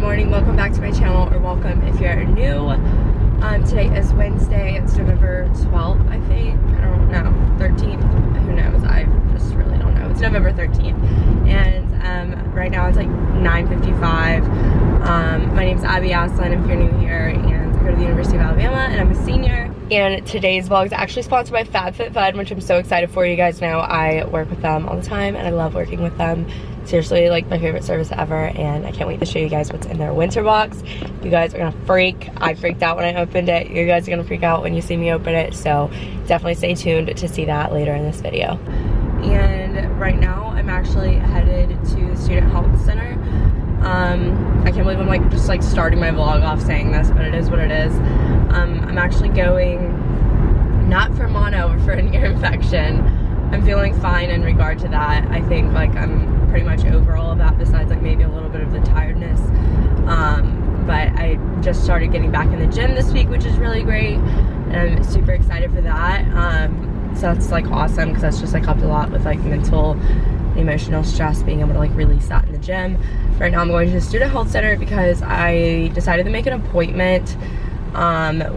morning, welcome back to my channel, or welcome if you're new. Today is Wednesday, it's November 12th, I think. I don't know, 13th, who knows, I just really don't know. It's November 13th, and right now it's like 9:55. My name's Asselin if you're new here, and I go to the University of Alabama, and I'm a senior. And today's vlog is actually sponsored by FabFitFun, which I'm so excited for. You guys know I work with them all the time, and I love working with them. Seriously, like my favorite service ever, and I can't wait to show you guys what's in their winter box. You guys are gonna freak. I freaked out when I opened it. You guys are gonna freak out when you see me open it, so definitely stay tuned to see that later in this video. And right now, I'm actually headed to the Student Health Center. I can't believe I'm like just like starting my vlog off saying this, but it is what it is. I'm actually going not for mono, but for an ear infection. I'm feeling fine in regard to that. I think like I'm pretty much over all of that, besides like maybe a little bit of the tiredness. But I just started getting back in the gym this week, which is really great, and I'm super excited for that. So that's like awesome, because that's just like helped a lot with like mental and emotional stress, being able to like release that in the gym. Right now I'm going to the Student Health Center because I decided to make an appointment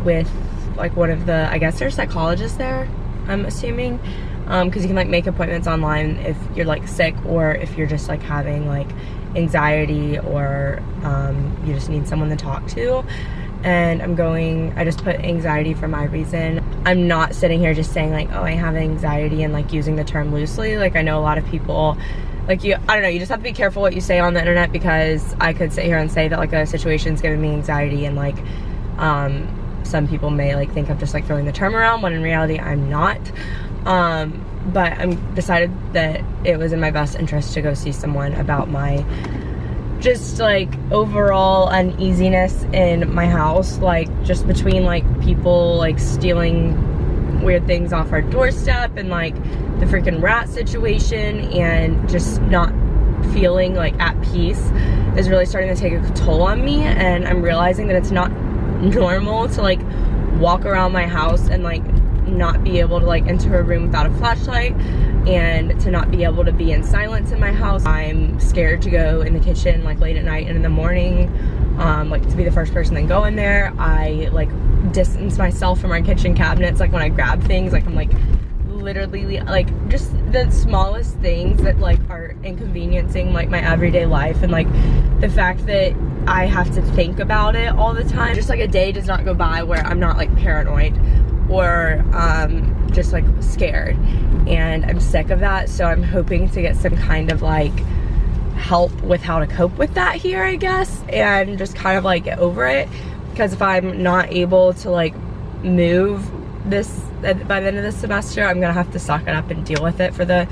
with like one of the, I guess there's psychologists there, I'm assuming, because you can like make appointments online if you're like sick, or if you're just like having like anxiety, or you just need someone to talk to. And I just put anxiety for my reason. I'm not sitting here just saying like, oh, I have anxiety, and like using the term loosely. Like I know a lot of people, like I don't know, you just have to be careful what you say on the internet, because I could sit here and say that like a situation's giving me anxiety, and like some people may like think I'm just like throwing the term around, when in reality I'm not. But I'm decided that it was in my best interest to go see someone about my just like overall uneasiness in my house, like just between like people like stealing weird things off our doorstep, and like the freaking rat situation, and just not feeling like at peace is really starting to take a toll on me. And I'm realizing that it's not normal to like walk around my house and like not be able to like enter a room without a flashlight, and to not be able to be in silence in my house. I'm scared to go in the kitchen like late at night and in the morning, like to be the first person to go in there. I like distance myself from our kitchen cabinets, like when I grab things, like I'm like literally like just the smallest things that like are inconveniencing like my everyday life, and like the fact that I have to think about it all the time. Just like a day does not go by where I'm not like paranoid or just like scared, and I'm sick of that. So I'm hoping to get some kind of like help with how to cope with that here, I guess, and just kind of like get over it. Because if I'm not able to like move this by the end of the semester, I'm gonna have to suck it up and deal with it for the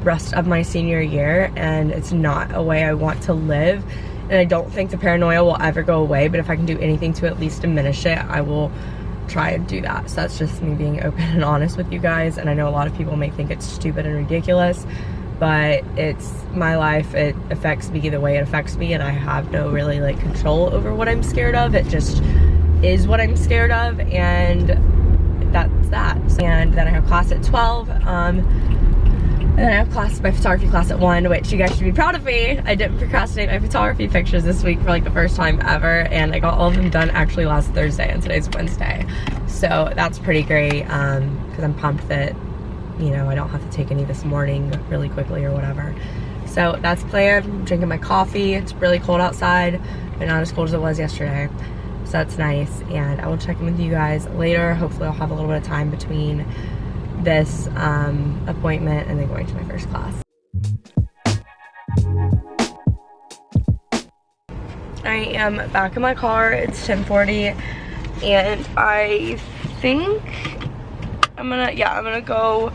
rest of my senior year, and it's not a way I want to live. And I don't think the paranoia will ever go away, but if I can do anything to at least diminish it, I will try and do that. So that's just me being open and honest with you guys. And I know a lot of people may think it's stupid and ridiculous, but it's my life. It affects me the way it affects me, and I have no really like control over what I'm scared of. It just is what I'm scared of, and that's that. And then I have class at 12. And then I have my photography class at 1, which you guys should be proud of me. I didn't procrastinate my photography pictures this week for like the first time ever, and I got all of them done actually last Thursday, and today's Wednesday. So that's pretty great, because I'm pumped that, you know, I don't have to take any this morning really quickly or whatever. So that's planned. I'm drinking my coffee. It's really cold outside, but not as cold as it was yesterday. So that's nice, and I will check in with you guys later. Hopefully I'll have a little bit of time between this appointment and then going to my first class. I am back in my car. It's 10:40, and I think I'm gonna go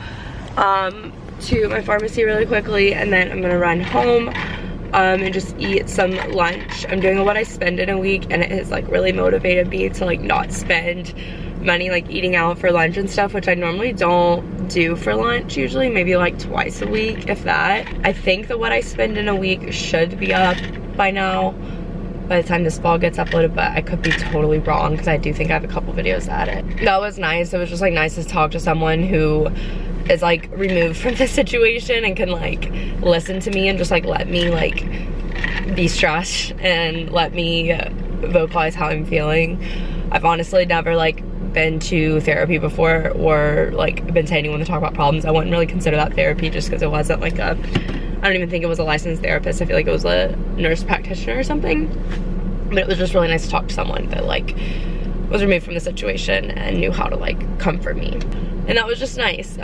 to my pharmacy really quickly, and then I'm gonna run home and just eat some lunch. I'm doing a what I spend in a week, and it has like really motivated me to like not spend money like eating out for lunch and stuff, which I normally don't do for lunch, usually maybe like twice a week, if that. I think that what I spend in a week should be up by now, by the time this vlog gets uploaded, but I could be totally wrong, because I do think I have a couple videos at it. That was nice. It was just like nice to talk to someone who is like removed from the situation and can like listen to me and just like let me like de-stress and let me vocalize how I'm feeling. I've honestly never like been to therapy before or like been to anyone to talk about problems. I wouldn't really consider that therapy just because it wasn't like a, I don't even think it was a licensed therapist. I feel like it was a nurse practitioner or something. But it was just really nice to talk to someone that like was removed from the situation and knew how to like comfort me. And that was just nice,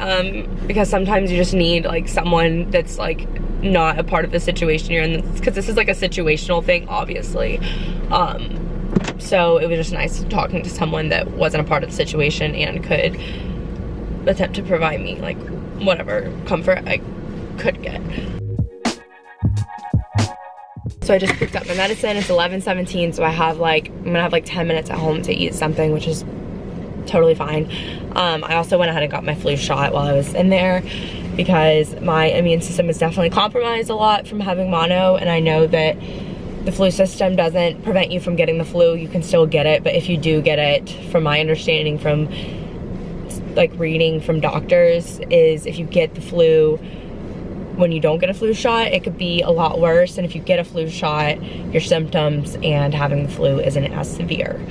because sometimes you just need like someone that's like not a part of the situation you're in, because this is like a situational thing, obviously. So it was just nice talking to someone that wasn't a part of the situation and could attempt to provide me like whatever comfort I could get. So I just picked up my medicine. It's 11:17, so I'm gonna have like 10 minutes at home to eat something, which is totally fine. I also went ahead and got my flu shot while I was in there because my immune system is definitely compromised a lot from having mono, and I know that the flu system doesn't prevent you from getting the flu. You can still get it, but if you do get it, from my understanding from like reading from doctors, is if you get the flu when you don't get a flu shot, it could be a lot worse. And if you get a flu shot, your symptoms and having the flu isn't as severe.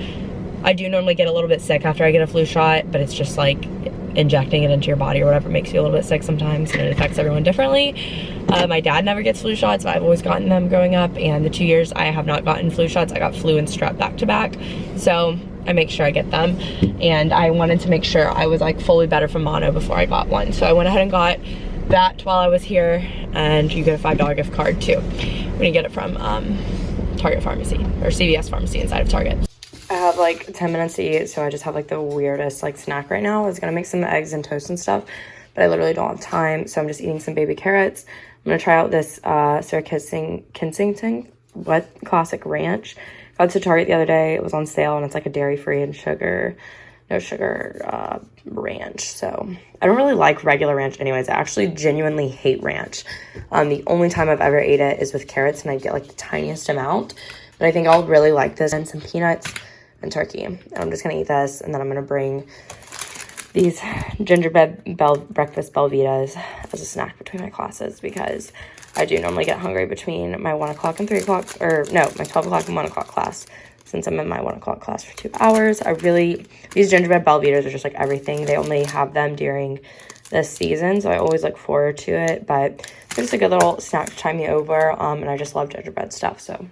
I do normally get a little bit sick after I get a flu shot, but it's just like injecting it into your body or whatever makes you a little bit sick sometimes, and it affects everyone differently. My dad never gets flu shots, but I've always gotten them growing up, and the 2 years I have not gotten flu shots, I got flu and strep back to back. So I make sure I get them, and I wanted to make sure I was like fully better from mono before I got one. So I went ahead and got that while I was here, and you get a $5 gift card too when you get it from Target Pharmacy or CVS Pharmacy inside of Target. I have like 10 minutes to eat, so I just have like the weirdest like snack right now. I was gonna make some eggs and toast and stuff, but I literally don't have time, so I'm just eating some baby carrots. I'm gonna try out this Sir Kensington Classic Ranch. Got it to Target the other day. It was on sale, and it's like a dairy-free and no sugar ranch. So I don't really like regular ranch anyways. I actually genuinely hate ranch. The only time I've ever ate it is with carrots, and I get like the tiniest amount. But I think I'll really like this, and some peanuts and turkey. And I'm just gonna eat this, and then I'm gonna bring these gingerbread breakfast Belvitas as a snack between my classes, because I do normally get hungry between my 1 o'clock and 3 o'clock, or no, my 12 o'clock and 1 o'clock class. Since I'm in my 1 o'clock class for 2 hours, these gingerbread Belvitas are just like everything. They only have them during this season, so I always look forward to it. But it's just a good little snack to chime me over, and I just love gingerbread stuff, so.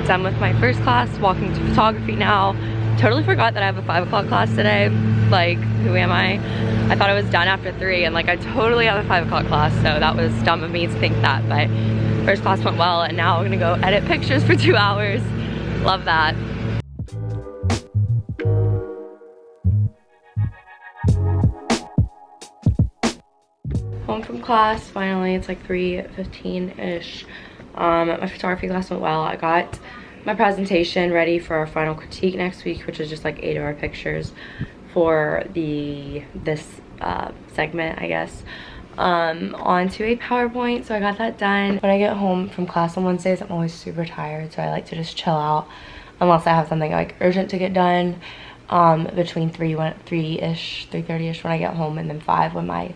Done with my first class, walking to photography now. Totally forgot that I have a 5 o'clock class today. Like, who am I? I thought I was done after 3, and like I totally have a 5 o'clock class, so that was dumb of me to think that. But first class went well, and now I'm gonna go edit pictures for 2 hours. Love that. Home from class, finally. It's like 3:15-ish. My photography class went well. I got my presentation ready for our final critique next week, which is just like 8 of our pictures for this segment, I guess, onto a PowerPoint. So I got that done. When I get home from class on Wednesdays, I'm always super tired, so I like to just chill out unless I have something like urgent to get done, between 3-ish, 3:30-ish when I get home, and then 5 when my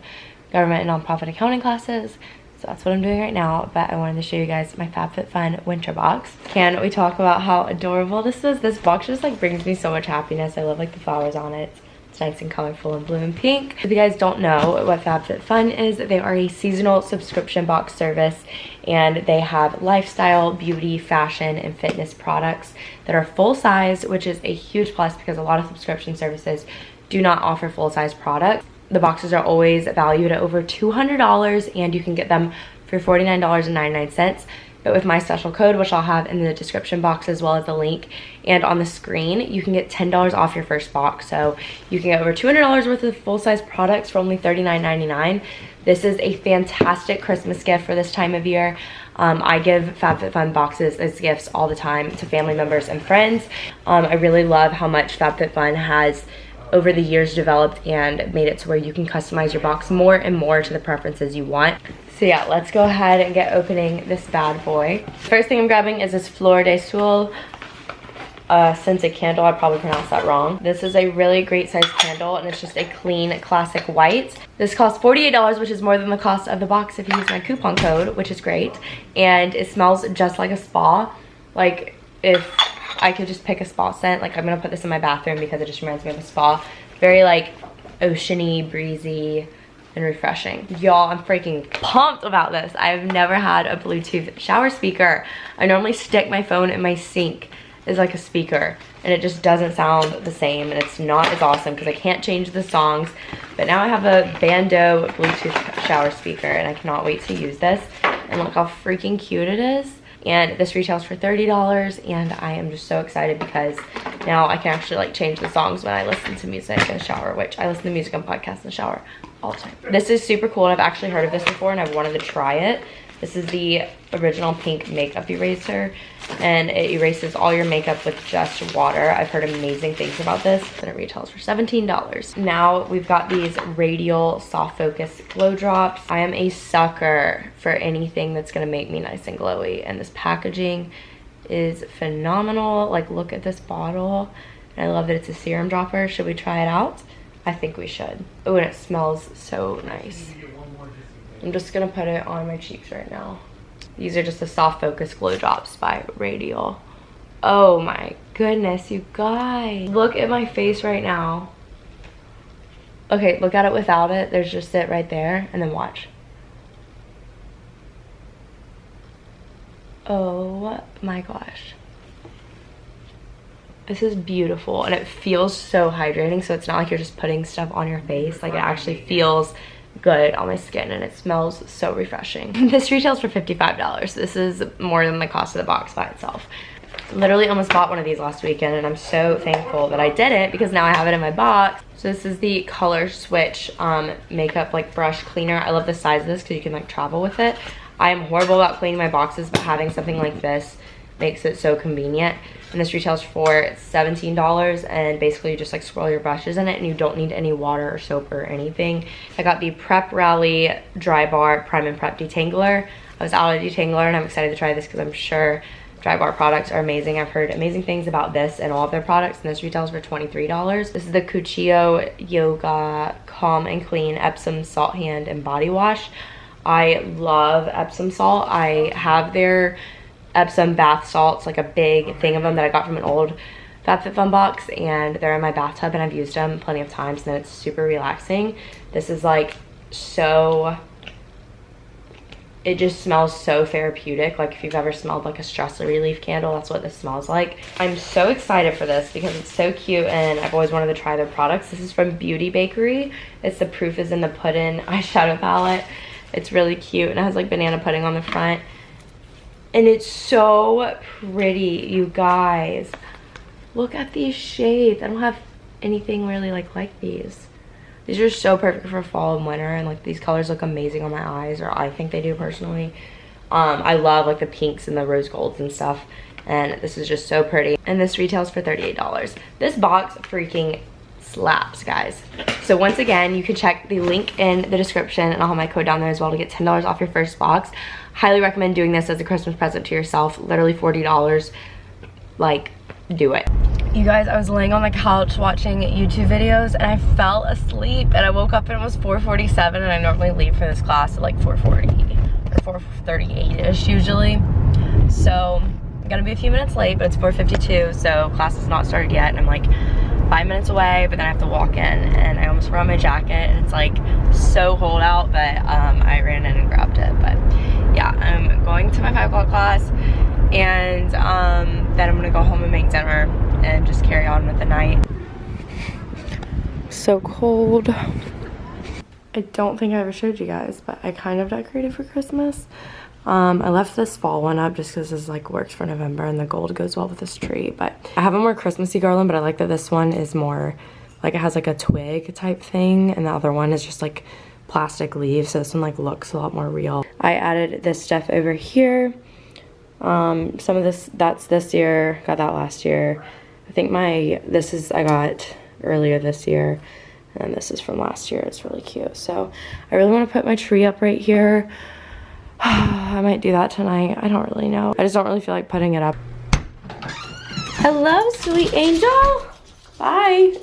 government and nonprofit accounting classes. So that's what I'm doing right now, but I wanted to show you guys my FabFitFun winter box. Can we talk about how adorable this is? This box just like brings me so much happiness. I love like the flowers on it. It's nice and colorful and blue and pink. If you guys don't know what FabFitFun is, they are a seasonal subscription box service, and they have lifestyle, beauty, fashion, and fitness products that are full size, which is a huge plus because a lot of subscription services do not offer full size products. The boxes are always valued at over $200, and you can get them for $49.99 but with my special code, which I'll have in the description box as well as the link and on the screen, you can get $10 off your first box. So you can get over $200 worth of full-size products for only $39.99. This is a fantastic Christmas gift for this time of year. I give FabFitFun boxes as gifts all the time to family members and friends. I really love how much FabFitFun has over the years developed and made it to where you can customize your box more and more to the preferences you want. So yeah, let's go ahead and get opening this bad boy. First thing I'm grabbing is this Fleur de Sceau scented candle. I probably pronounced that wrong. This is a really great size candle, and it's just a clean classic white. This costs $48, which is more than the cost of the box if you use my coupon code, which is great. And it smells just like a spa. Like if I could just pick a spa scent, like I'm gonna put this in my bathroom because it just reminds me of a spa. Very like oceany, breezy, and refreshing. Y'all, I'm freaking pumped about this. I've never had a Bluetooth shower speaker. I normally stick my phone in my sink as like a speaker, and it just doesn't sound the same, and it's not as awesome because I can't change the songs. But now I have a Bando Bluetooth shower speaker, and I cannot wait to use this. And look how freaking cute it is. And this retails for $30, and I am just so excited because now I can actually like change the songs when I listen to music in the shower, which I listen to music and podcasts in the shower all the time. This is super cool, and I've actually heard of this before, and I've wanted to try it. This is the original pink makeup eraser, and it erases all your makeup with just water. I've heard amazing things about this, and it retails for $17. Now we've got these radial soft focus glow drops. I am a sucker for anything that's gonna make me nice and glowy, and this packaging is phenomenal. Like, look at this bottle, and I love that it's a serum dropper. Should we try it out? I think we should. Oh, and it smells so nice. I'm just gonna put it on my cheeks right now. These are just the soft focus glow drops by Radial. Oh my goodness, you guys. Look at my face right now. Okay, look at it without it. There's just it right there, and then watch. Oh my gosh. This is beautiful, and it feels so hydrating, so it's not like you're just putting stuff on your face. Like, it actually feels good on my skin, and it smells so refreshing. This retails for $55. This is more than the cost of the box by itself. Literally almost bought one of these last weekend, and I'm so thankful that I did it because now I have it in my box. So this is the Color Switch makeup like brush cleaner. I love the size of this because you can like travel with it. I am horrible about cleaning my boxes, but having something like this makes it so convenient. And this retails for $17, and basically you just like swirl your brushes in it, and you don't need any water or soap or anything. I got the Prep Rally Dry Bar Prime and Prep Detangler. I was out of detangler, and I'm excited to try this because I'm sure Dry Bar products are amazing. I've heard amazing things about this and all of their products, and this retails for $23. This is the Cuccio Yoga Calm and Clean Epsom Salt Hand and Body Wash. I love Epsom salt. I have their Epsom bath salts, like a big thing of them that I got from an old FabFitFun box, and they're in my bathtub, and I've used them plenty of times, and it's super relaxing. This is like so, it just smells so therapeutic. Like if you've ever smelled like a stress relief candle, that's what this smells like. I'm so excited for this because it's so cute, and I've always wanted to try their products. This is from Beauty Bakery. It's the Proof is in the Pudding eyeshadow palette. It's really cute, and it has like banana pudding on the front. And it's so pretty, you guys. Look at these shades. I don't have anything really like these. These are so perfect for fall and winter, and like these colors look amazing on my eyes, or I think they do personally. I love like the pinks and the rose golds and stuff, and this is just so pretty. And this retails for $38. This box freaking slaps, guys. So once again, you can check the link in the description, and I'll have my code down there as well to get $10 off your first box. Highly recommend doing this as a Christmas present to yourself. Literally $40. Like, do it. You guys, I was laying on the couch watching YouTube videos, and I fell asleep, and I woke up and it was 4:47, and I normally leave for this class at like 4:40 or 4:38ish usually. So I'm gonna be a few minutes late, but it's 4:52, so class has not started yet, and I'm like 5 minutes away, but then I have to walk in, and I almost forgot my jacket, and it's like so cold out, but I ran in and grabbed it. But yeah, I'm going to my 5 o'clock class, and then I'm gonna go home and make dinner and just carry on with the night. So cold. I don't think I ever showed you guys, but I kind of decorated for Christmas. I left this fall one up just because this like works for November and the gold goes well with this tree. But I have a more Christmassy garland, but I like that this one is more like it has like a twig type thing, and the other one is just like plastic leaves. So this one like looks a lot more real. I added this stuff over here. Some of this, that's this year, got that last year. I think this is I got earlier this year, and this is from last year. It's really cute. So I really want to put my tree up right here. I might do that tonight. I don't really know. I just don't really feel like putting it up. Hello, sweet angel. Bye.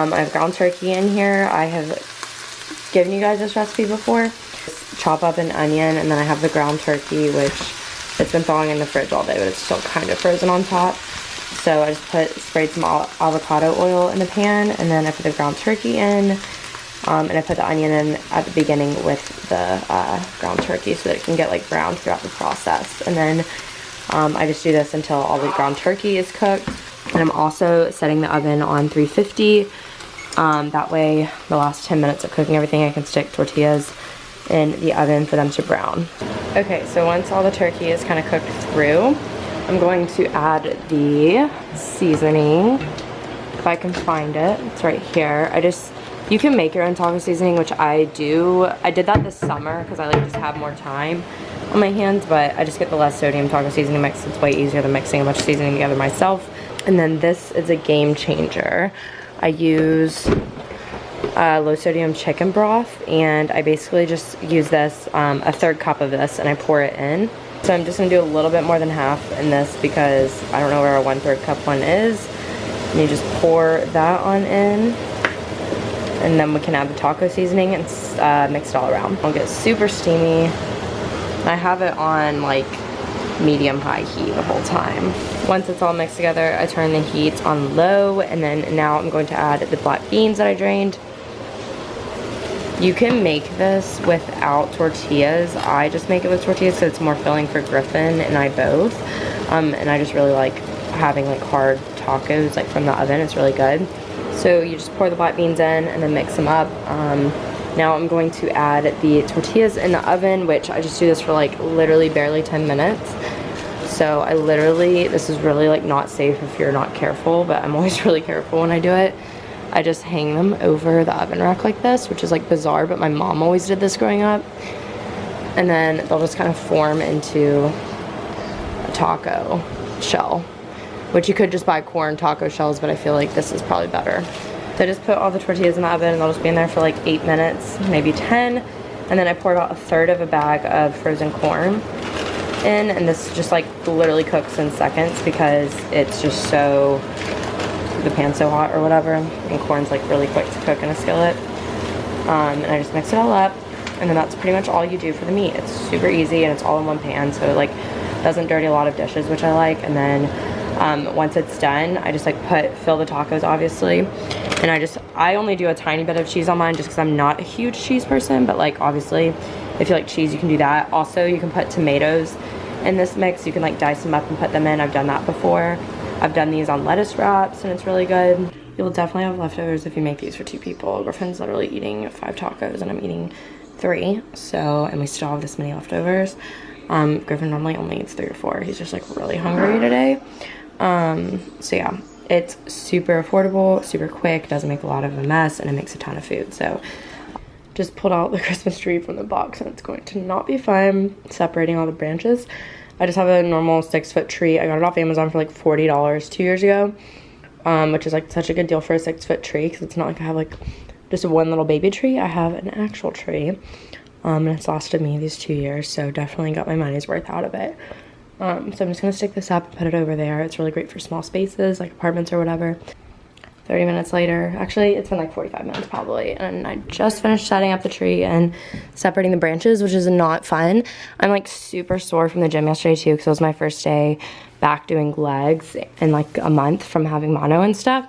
I have ground turkey in here. I have given you guys this recipe before. Chop up an onion, and then I have the ground turkey, which it's been thawing in the fridge all day, but it's still kind of frozen on top. So I just sprayed some avocado oil in the pan, and then I put the ground turkey in, and I put the onion in at the beginning with the ground turkey so that it can get like browned throughout the process. And then I just do this until all the ground turkey is cooked. And I'm also setting the oven on 350. That way, the last 10 minutes of cooking everything, I can stick tortillas in the oven for them to brown. Okay, so once all the turkey is kind of cooked through, I'm going to add the seasoning, if I can find it. It's right here. You can make your own taco seasoning, which I do. I did that this summer because I like just have more time on my hands, but I just get the less sodium taco seasoning mix. It's way easier than mixing a bunch of seasoning together myself. And then this is a game changer. I use low sodium chicken broth, and I basically just use this, a third cup of this, and I pour it in. So I'm just gonna do a little bit more than half in this because I don't know where a 1/3 cup one is. And you just pour that on in, and then we can add the taco seasoning and mix it all around. It'll get super steamy. I have it on like medium-high heat the whole time. Once it's all mixed together, I turn the heat on low, and then now I'm going to add the black beans that I drained. You can make this without tortillas. I just make it with tortillas so it's more filling for Griffin and I both. And I just really like having like hard tacos like from the oven. It's really good. So you just pour the black beans in and then mix them up. Now I'm going to add the tortillas in the oven, which I just do this for like literally barely 10 minutes. So this is really like not safe if you're not careful, but I'm always really careful when I do it. I just hang them over the oven rack like this, which is like bizarre, but my mom always did this growing up. And then they'll just kind of form into a taco shell, which you could just buy corn taco shells, but I feel like this is probably better. So I just put all the tortillas in the oven, and they'll just be in there for like 8 minutes, maybe 10. And then I pour about 1/3 of a bag of frozen corn in, and this just like literally cooks in seconds because it's just so, the pan's so hot or whatever, and corn's like really quick to cook in a skillet. And I just mix it all up, and then that's pretty much all you do for the meat. It's super easy, and it's all in one pan, so it like doesn't dirty a lot of dishes, which I like. And then once it's done, I just like fill the tacos obviously, and I only do a tiny bit of cheese on mine just because I'm not a huge cheese person, but like obviously if you like cheese you can do that. Also you can put tomatoes in this mix. You can like dice them up and put them in. I've done that before. I've done these on lettuce wraps and it's really good. You'll definitely have leftovers if you make these for 2 people. Griffin's literally eating 5 tacos and I'm eating 3, so, and we still have this many leftovers. Griffin normally only eats 3 or 4. He's just like really hungry today. So yeah, it's super affordable, super quick, doesn't make a lot of a mess, and it makes a ton of food. So just pulled out the Christmas tree from the box, and it's going to not be fun separating all the branches. I just have a normal 6-foot tree. I got it off Amazon for like $40 2 years ago, which is like such a good deal for a 6-foot tree because it's not like I have like just one little baby tree. I have an actual tree, and it's lasted me these 2 years, so definitely got my money's worth out of it. So I'm just gonna stick this up and put it over there. It's really great for small spaces like apartments or whatever. 30 minutes later, actually it's been like 45 minutes probably, and I just finished setting up the tree and separating the branches, which is not fun. I'm like super sore from the gym yesterday too because it was my first day back doing legs in like a month from having mono and stuff,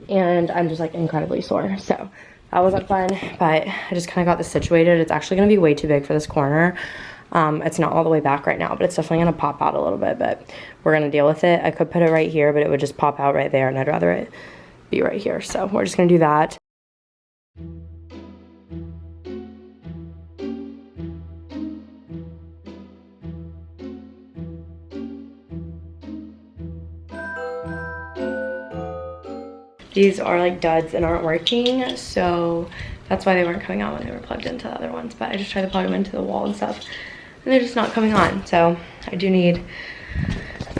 and I'm just like incredibly sore. So that wasn't fun, but I just kind of got this situated. It's actually going to be way too big for this corner. It's not all the way back right now, but it's definitely going to pop out a little bit, but we're going to deal with it. I could put it right here, but it would just pop out right there, and I'd rather it be right here. So we're just going to do that. These are like duds and aren't working, so that's why they weren't coming on when they were plugged into the other ones. But I just tried to plug them into the wall and stuff, and they're just not coming on. So I do need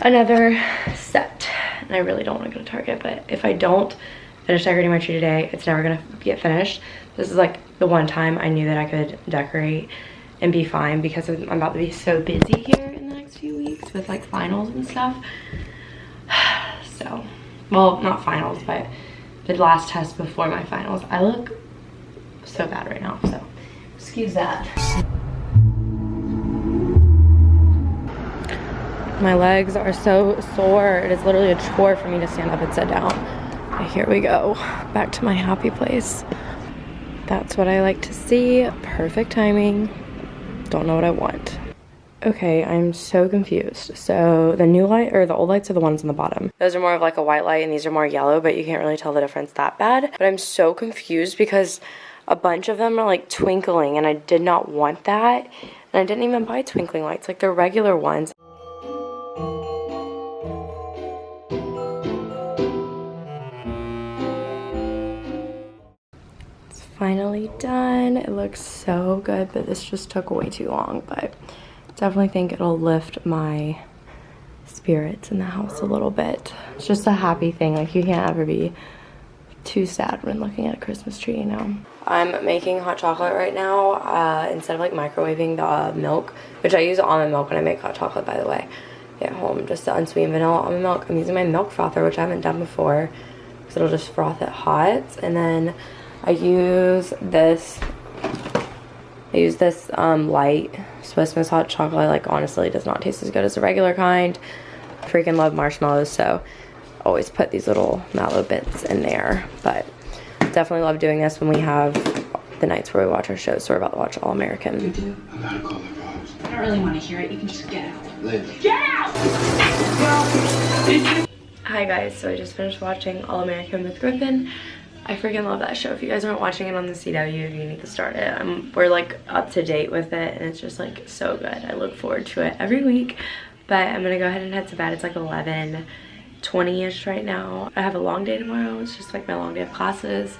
another set, and I really don't want to go to Target. But if I don't finish decorating my tree today, it's never gonna get finished. This is like the one time I knew that I could decorate and be fine, because I'm about to be so busy here in the next few weeks with like finals and stuff. So, well, not finals, but the last test before my finals. I look so bad right now, so excuse that. My legs are so sore. It is literally a chore for me to stand up and sit down. And here we go, back to my happy place. That's what I like to see. Perfect timing. Don't know what I want. Okay, I'm so confused. So the new light, or the old lights, are the ones on the bottom. Those are more of like a white light, and these are more yellow, but you can't really tell the difference that bad. But I'm so confused because a bunch of them are like twinkling, and I did not want that. And I didn't even buy twinkling lights, like they're regular ones. It's finally done. It looks so good, but this just took way too long, but definitely think it'll lift my spirits in the house a little bit. It's just a happy thing. Like, you can't ever be too sad when looking at a Christmas tree, you know. I'm making hot chocolate right now instead of like microwaving the milk, which I use almond milk when I make hot chocolate, by the way, at home. Just the unsweetened vanilla almond milk. I'm using my milk frother, which I haven't done before, because it'll just froth it hot. And then I use this light Swiss Miss hot chocolate. Like, honestly, it does not taste as good as the regular kind. Freaking love marshmallows, so always put these little mallow bits in there. But definitely love doing this when we have the nights where we watch our shows. So we're about to watch All American. You do? I gotta call my boss. I don't really want to hear it. You can just get out. Later. Get out! Hi guys, so I just finished watching All American with Griffin. I freaking love that show. If you guys aren't watching it on the CW, you need to start it. We're like up to date with it, and it's just like so good. I look forward to it every week. But I'm gonna go ahead and head to bed. It's like 11:20ish right now. I have a long day tomorrow. It's just like my long day of classes,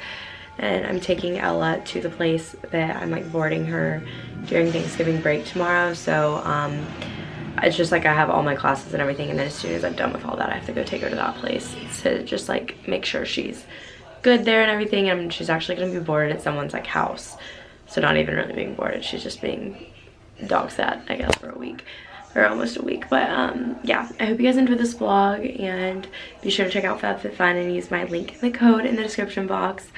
and I'm taking Ella to the place that I'm like boarding her during Thanksgiving break tomorrow. So it's just like I have all my classes and everything, and then as soon as I'm done with all that, I have to go take her to that place to just like make sure she's good there and everything. And she's actually gonna be boarded at someone's like house, so not even really being boarded, she's just being dog sat, I guess, for a week or almost a week. But yeah, I hope you guys enjoyed this vlog, and be sure to check out FabFitFun and use my link in the code in the description box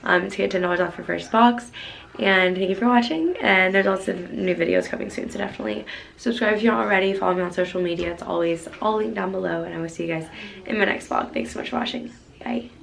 to get $10 off your first box. And thank you for watching, and there's lots of new videos coming soon, so definitely subscribe if you're not already. Follow me on social media. It's always all linked down below, and I will see you guys in my next vlog. Thanks so much for watching. Bye.